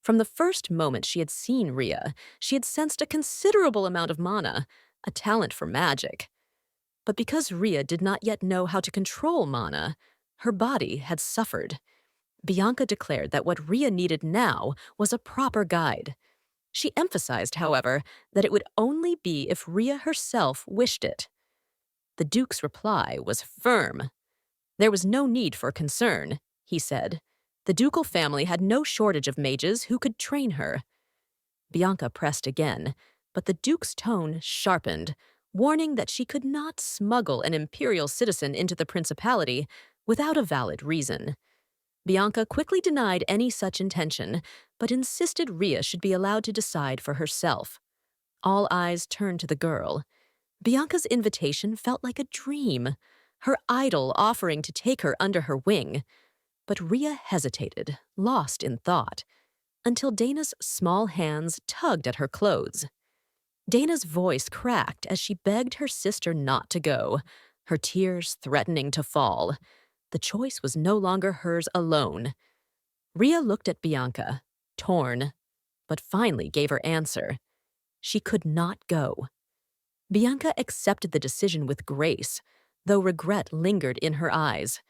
From the first moment she had seen Ria, she had sensed a considerable amount of mana, a talent for magic. But because Ria did not yet know how to control mana, her body had suffered. Bianca declared that what Ria needed now was a proper guide. She emphasized, however, that it would only be if Ria herself wished it. The Duke's reply was firm. There was no need for concern, he said. The ducal family had no shortage of mages who could train her. Bianca pressed again, but the Duke's tone sharpened, warning that she could not smuggle an imperial citizen into the principality without a valid reason. Bianca quickly denied any such intention, but insisted Ria should be allowed to decide for herself. All eyes turned to the girl. Bianca's invitation felt like a dream, her idol offering to take her under her wing. But Ria hesitated, lost in thought, until Dana's small hands tugged at her clothes. Dana's voice cracked as she begged her sister not to go, her tears threatening to fall. The choice was no longer hers alone. Ria looked at Bianca, torn, but finally gave her answer. She could not go. Bianca accepted the decision with grace, though regret lingered in her eyes.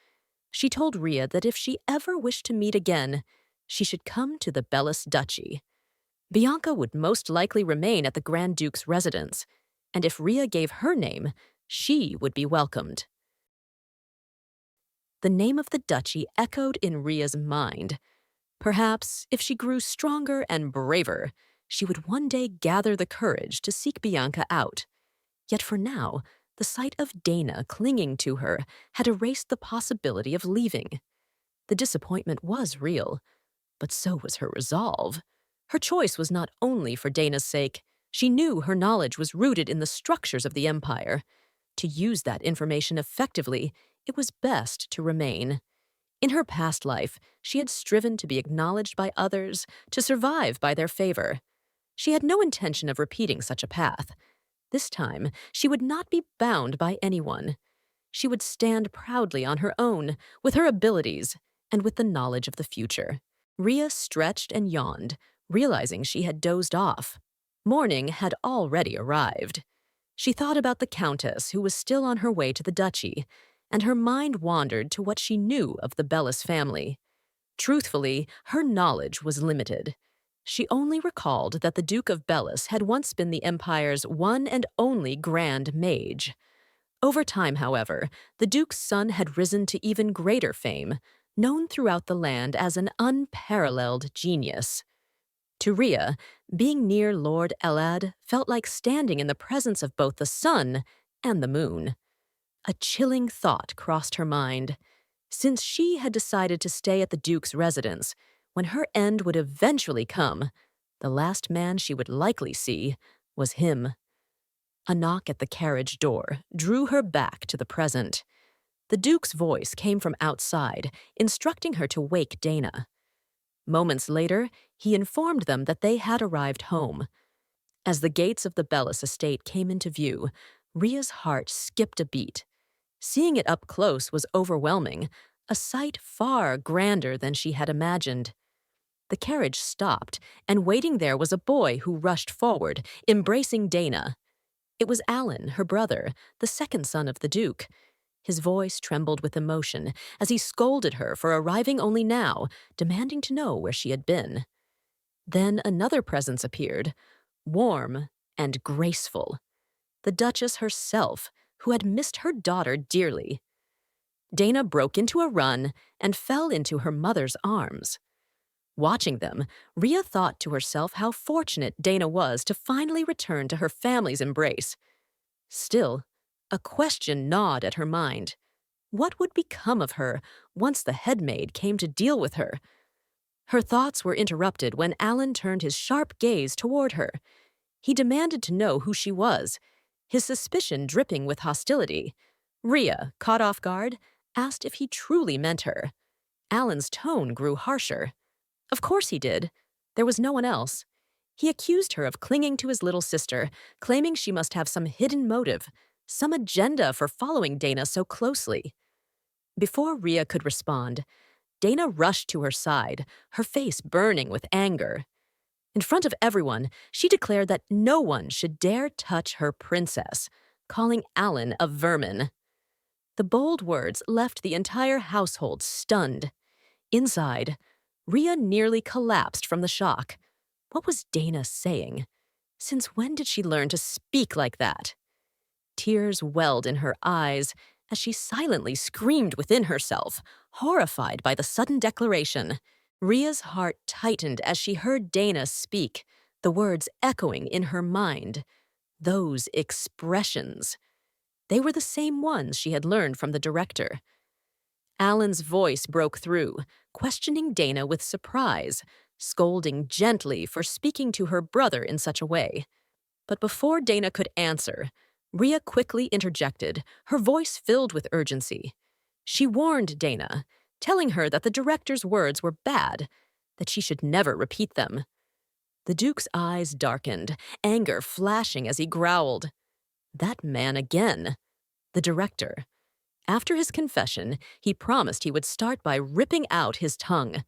She told Ria that if she ever wished to meet again, she should come to the Bellis duchy. Bianca would most likely remain at the Grand Duke's residence, and if Ria gave her name, she would be welcomed. The name of the duchy echoed in Ria's mind. Perhaps, if she grew stronger and braver, she would one day gather the courage to seek Bianca out. Yet for now, the sight of Dana clinging to her had erased the possibility of leaving. The disappointment was real, but so was her resolve. Her choice was not only for Dana's sake. She knew her knowledge was rooted in the structures of the Empire. To use that information effectively, it was best to remain. In her past life, she had striven to be acknowledged by others, to survive by their favor. She had no intention of repeating such a path. This time, she would not be bound by anyone. She would stand proudly on her own, with her abilities, and with the knowledge of the future. Ria stretched and yawned, realizing she had dozed off. Morning had already arrived. She thought about the Countess, who was still on her way to the duchy, and her mind wandered to what she knew of the Bellis family. Truthfully, her knowledge was limited. She only recalled that the Duke of Bellis had once been the Empire's one and only Grand Mage. Over time, however, the Duke's son had risen to even greater fame, known throughout the land as an unparalleled genius. To Ria, being near Lord Elad felt like standing in the presence of both the sun and the moon. A chilling thought crossed her mind. Since she had decided to stay at the Duke's residence, when her end would eventually come, the last man she would likely see was him. A knock at the carriage door drew her back to the present. The Duke's voice came from outside, instructing her to wake Dana. Moments later, he informed them that they had arrived home. As the gates of the Bellis estate came into view, Ria's heart skipped a beat. Seeing it up close was overwhelming, a sight far grander than she had imagined. The carriage stopped, and waiting there was a boy who rushed forward, embracing Dana. It was Alan, her brother, the second son of the Duke. His voice trembled with emotion as he scolded her for arriving only now, demanding to know where she had been. Then another presence appeared, warm and graceful. The Duchess herself, who had missed her daughter dearly. Dana broke into a run and fell into her mother's arms. Watching them, Ria thought to herself how fortunate Dana was to finally return to her family's embrace. Still, a question gnawed at her mind. What would become of her once the headmaid came to deal with her? Her thoughts were interrupted when Alan turned his sharp gaze toward her. He demanded to know who she was, his suspicion dripping with hostility. Ria, caught off guard, asked if he truly meant her. Alan's tone grew harsher. Of course he did. There was no one else. He accused her of clinging to his little sister, claiming she must have some hidden motive, some agenda for following Dana so closely. Before Ria could respond, Dana rushed to her side, her face burning with anger. In front of everyone, she declared that no one should dare touch her princess, calling Alan a vermin. The bold words left the entire household stunned. Inside, Ria nearly collapsed from the shock. What was Dana saying? Since when did she learn to speak like that? Tears welled in her eyes as she silently screamed within herself, horrified by the sudden declaration. Ria's heart tightened as she heard Dana speak, the words echoing in her mind. Those expressions. They were the same ones she had learned from the director. Alan's voice broke through, questioning Dana with surprise, scolding gently for speaking to her brother in such a way. But before Dana could answer, Ria quickly interjected, her voice filled with urgency. She warned Dana, telling her that the director's words were bad, that she should never repeat them. The Duke's eyes darkened, anger flashing as he growled. That man again. The director. After his confession, he promised he would start by ripping out his tongue.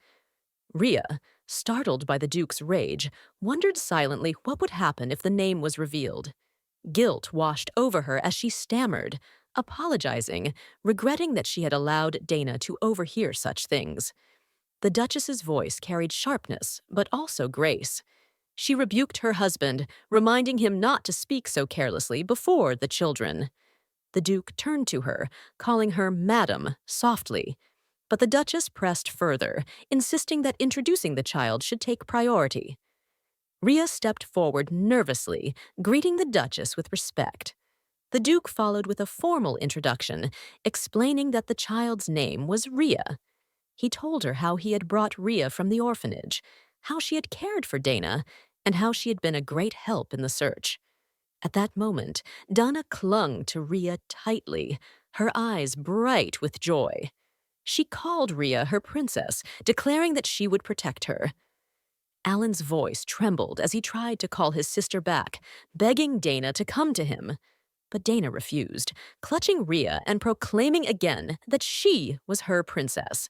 Ria, startled by the Duke's rage, wondered silently what would happen if the name was revealed. Guilt washed over her as she stammered, apologizing, regretting that she had allowed Dana to overhear such things. The Duchess's voice carried sharpness, but also grace. She rebuked her husband, reminding him not to speak so carelessly before the children. The Duke turned to her, calling her Madam softly. But the Duchess pressed further, insisting that introducing the child should take priority. Rhea stepped forward nervously, greeting the Duchess with respect. The Duke followed with a formal introduction, explaining that the child's name was Rhea. He told her how he had brought Rhea from the orphanage, how she had cared for Dana, and how she had been a great help in the search. At that moment, Dana clung to Rhea tightly, her eyes bright with joy. She called Rhea her princess, declaring that she would protect her. Alan's voice trembled as he tried to call his sister back, begging Dana to come to him. But Dana refused, clutching Rhea and proclaiming again that she was her princess.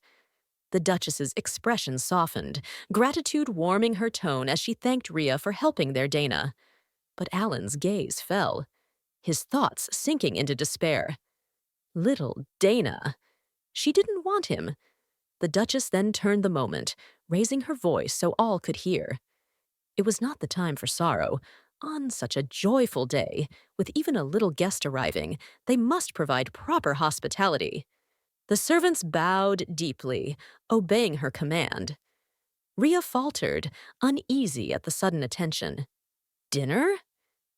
The Duchess's expression softened, gratitude warming her tone as she thanked Rhea for helping their Dana. But Alan's gaze fell, his thoughts sinking into despair. Little Dana. She didn't want him. The Duchess then turned the moment, raising her voice so all could hear. It was not the time for sorrow. On such a joyful day, with even a little guest arriving, they must provide proper hospitality. The servants bowed deeply, obeying her command. Rhea faltered, uneasy at the sudden attention. Dinner?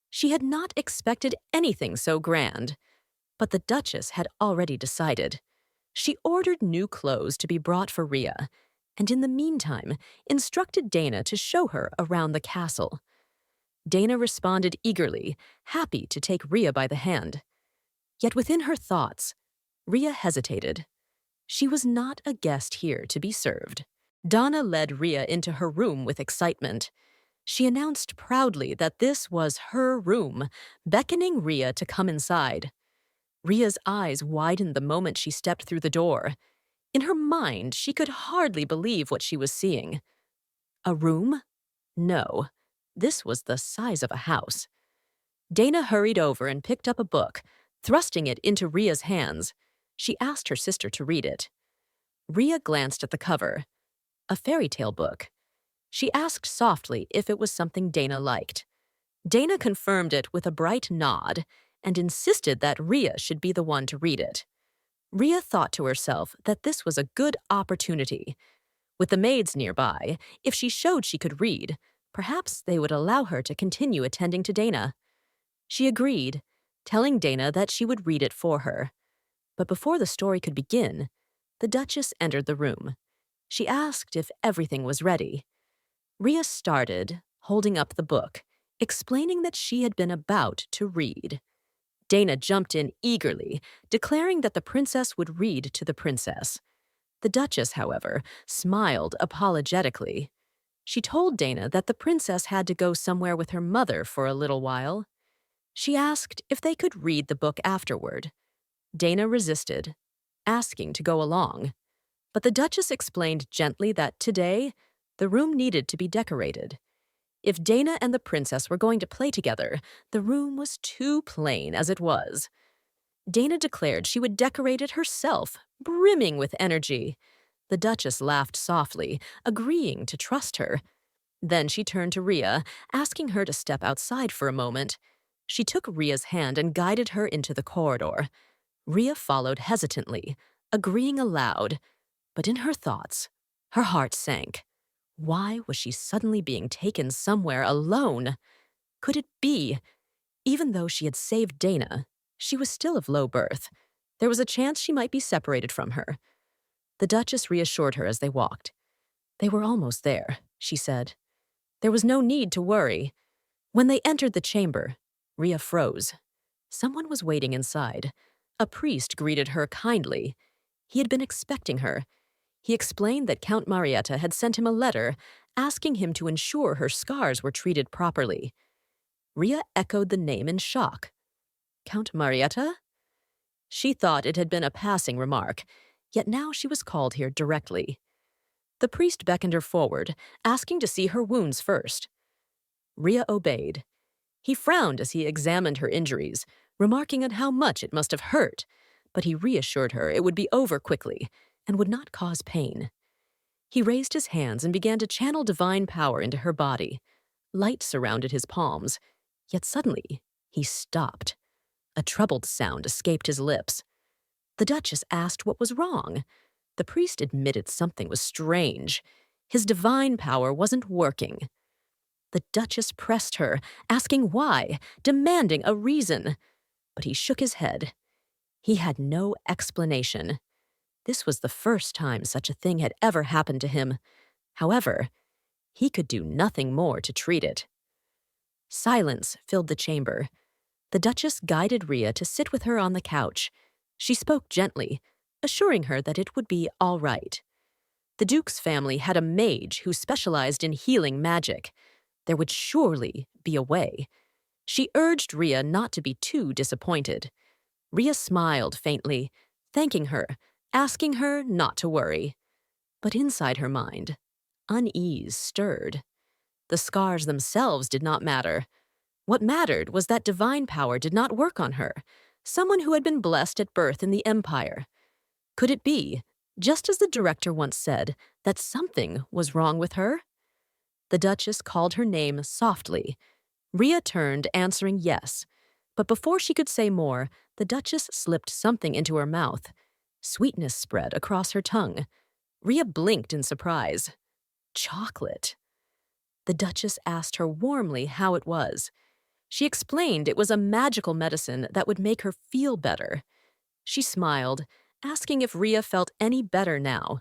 She had not expected anything so grand. But the Duchess had already decided. She ordered new clothes to be brought for Rhea, and in the meantime, instructed Dana to show her around the castle. Dana responded eagerly, happy to take Rhea by the hand. Yet within her thoughts, Rhea hesitated. She was not a guest here to be served. Dana led Rhea into her room with excitement. She announced proudly that this was her room, beckoning Rhea to come inside. Rhea's eyes widened the moment she stepped through the door. In her mind, she could hardly believe what she was seeing. A room? No. This was the size of a house. Dana hurried over and picked up a book, thrusting it into Rhea's hands. She asked her sister to read it. Rhea glanced at the cover. A fairy tale book. She asked softly if it was something Dana liked. Dana confirmed it with a bright nod and insisted that Rhea should be the one to read it. Rhea thought to herself that this was a good opportunity. With the maids nearby, if she showed she could read, perhaps they would allow her to continue attending to Dana. She agreed, telling Dana that she would read it for her. But before the story could begin, the Duchess entered the room. She asked if everything was ready. Rhea started, holding up the book, explaining that she had been about to read. Dana jumped in eagerly, declaring that the princess would read to the princess. The Duchess, however, smiled apologetically. She told Dana that the princess had to go somewhere with her mother for a little while. She asked if they could read the book afterward. Dana resisted, asking to go along. But the Duchess explained gently that today, the room needed to be decorated. If Dana and the princess were going to play together, the room was too plain as it was. Dana declared she would decorate it herself, brimming with energy. The Duchess laughed softly, agreeing to trust her. Then she turned to Rhea, asking her to step outside for a moment. She took Rhea's hand and guided her into the corridor. Rhea followed hesitantly, agreeing aloud. But in her thoughts, her heart sank. Why was she suddenly being taken somewhere alone? Could it be? Even though she had saved Dana, she was still of low birth. There was a chance she might be separated from her. The Duchess reassured her as they walked. They were almost there, she said. There was no need to worry. When they entered the chamber, Rhea froze. Someone was waiting inside. A priest greeted her kindly. He had been expecting her. He explained that Count Marietta had sent him a letter asking him to ensure her scars were treated properly. Rhea echoed the name in shock. Count Marietta? She thought it had been a passing remark, yet now she was called here directly. The priest beckoned her forward, asking to see her wounds first. Rhea obeyed. He frowned as he examined her injuries, remarking on how much it must have hurt, but he reassured her it would be over quickly and would not cause pain. He raised his hands and began to channel divine power into her body. Light surrounded his palms, yet suddenly he stopped. A troubled sound escaped his lips. The Duchess asked what was wrong. The priest admitted something was strange. His divine power wasn't working. The Duchess pressed her, asking why, demanding a reason. But he shook his head. He had no explanation. This was the first time such a thing had ever happened to him. However, he could do nothing more to treat it. Silence filled the chamber. The Duchess guided Rhea to sit with her on the couch. She spoke gently, assuring her that it would be all right. The Duke's family had a mage who specialized in healing magic. There would surely be a way. She urged Rhea not to be too disappointed. Rhea smiled faintly, thanking her, asking her not to worry. But inside her mind, unease stirred. The scars themselves did not matter. What mattered was that divine power did not work on her, someone who had been blessed at birth in the Empire. Could it be, just as the director once said, that something was wrong with her? The Duchess called her name softly. Rhea turned, answering yes. But before she could say more, the Duchess slipped something into her mouth. Sweetness spread across her tongue. Rhea blinked in surprise. Chocolate. The Duchess asked her warmly how it was. She explained it was a magical medicine that would make her feel better. She smiled, asking if Rhea felt any better now.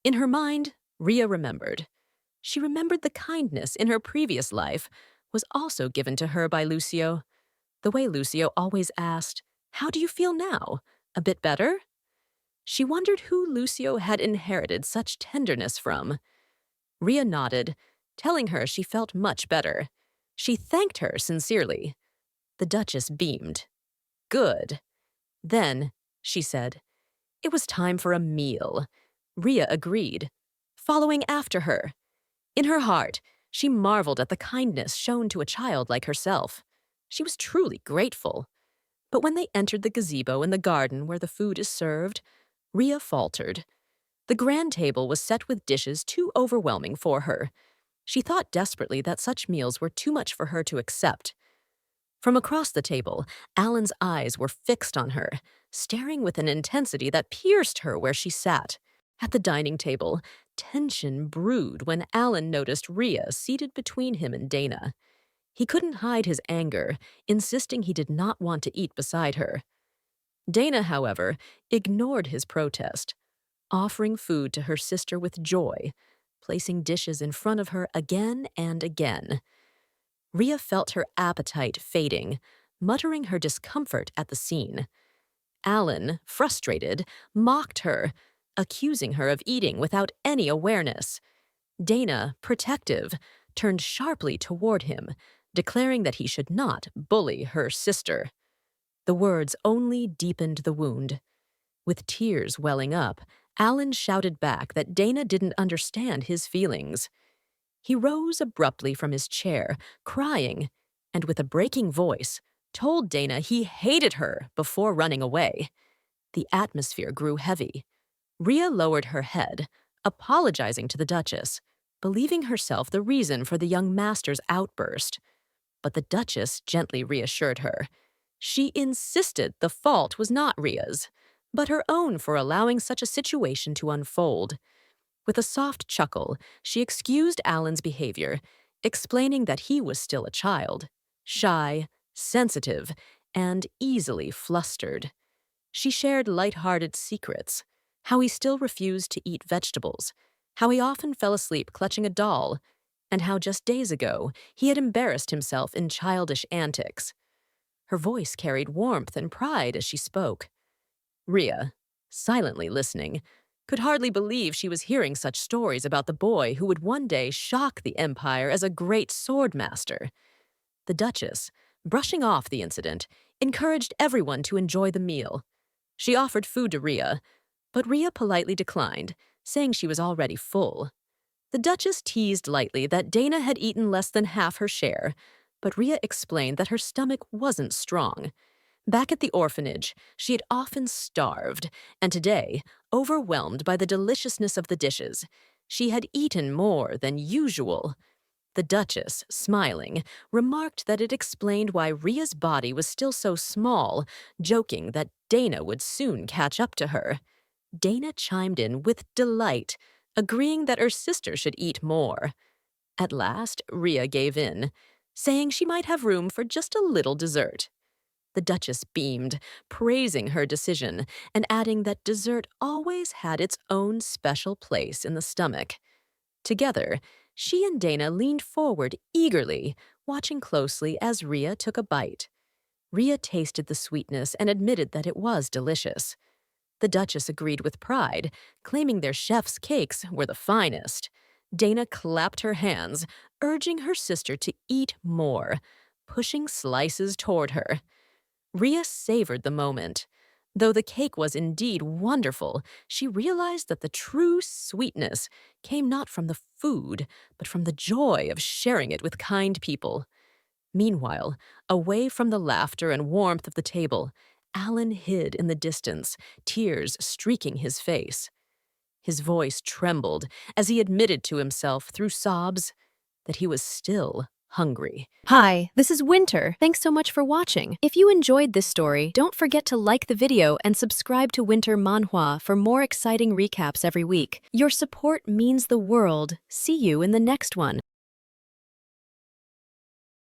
In her mind, Rhea remembered. She remembered the kindness in her previous life was also given to her by Lucio. The way Lucio always asked, "How do you feel now? A bit better?" She wondered who Lucio had inherited such tenderness from. Rhea nodded, telling her she felt much better. She thanked her sincerely. The Duchess beamed. Good. Then, she said, it was time for a meal. Rhea agreed, following after her. In her heart, she marveled at the kindness shown to a child like herself. She was truly grateful. But when they entered the gazebo in the garden where the food is served, Rhea faltered. The grand table was set with dishes too overwhelming for her. She thought desperately that such meals were too much for her to accept. From across the table, Alan's eyes were fixed on her, staring with an intensity that pierced her where she sat. At the dining table, tension brewed when Alan noticed Rhea seated between him and Dana. He couldn't hide his anger, insisting he did not want to eat beside her. Dana, however, ignored his protest, offering food to her sister with joy, placing dishes in front of her again and again. Rhea felt her appetite fading, muttering her discomfort at the scene. Alan, frustrated, mocked her, accusing her of eating without any awareness. Dana, protective, turned sharply toward him, declaring that he should not bully her sister. The words only deepened the wound. With tears welling up, Alan shouted back that Dana didn't understand his feelings. He rose abruptly from his chair, crying, and with a breaking voice, told Dana he hated her before running away. The atmosphere grew heavy. Rhea lowered her head, apologizing to the Duchess, believing herself the reason for the young master's outburst. But the Duchess gently reassured her. She insisted the fault was not Rhea's, but her own for allowing such a situation to unfold. With a soft chuckle, she excused Alan's behavior, explaining that he was still a child, shy, sensitive, and easily flustered. She shared light-hearted secrets, how he still refused to eat vegetables, how he often fell asleep clutching a doll, and how just days ago he had embarrassed himself in childish antics. Her voice carried warmth and pride as she spoke. Rhea, silently listening, could hardly believe she was hearing such stories about the boy who would one day shock the Empire as a great sword master. The Duchess, brushing off the incident, encouraged everyone to enjoy the meal. She offered food to Rhea, but Rhea politely declined, saying she was already full. The Duchess teased lightly that Dana had eaten less than half her share, but Rhea explained that her stomach wasn't strong. Back at the orphanage, she had often starved, and today, overwhelmed by the deliciousness of the dishes, she had eaten more than usual. The Duchess, smiling, remarked that it explained why Ria's body was still so small, joking that Dana would soon catch up to her. Dana chimed in with delight, agreeing that her sister should eat more. At last, Ria gave in, saying she might have room for just a little dessert. The Duchess beamed, praising her decision and adding that dessert always had its own special place in the stomach. Together, she and Dana leaned forward eagerly, watching closely as Ria took a bite. Ria tasted the sweetness and admitted that it was delicious. The Duchess agreed with pride, claiming their chef's cakes were the finest. Dana clapped her hands, urging her sister to eat more, pushing slices toward her. Ria savored the moment. Though the cake was indeed wonderful, she realized that the true sweetness came not from the food, but from the joy of sharing it with kind people. Meanwhile, away from the laughter and warmth of the table, Alan hid in the distance, tears streaking his face. His voice trembled as he admitted to himself through sobs that he was still hungry. Hi, this is Winter. Thanks so much for watching. If you enjoyed this story, don't forget to like the video and subscribe to Winter Manhwa for more exciting recaps every week. Your support means the world. See you in the next one.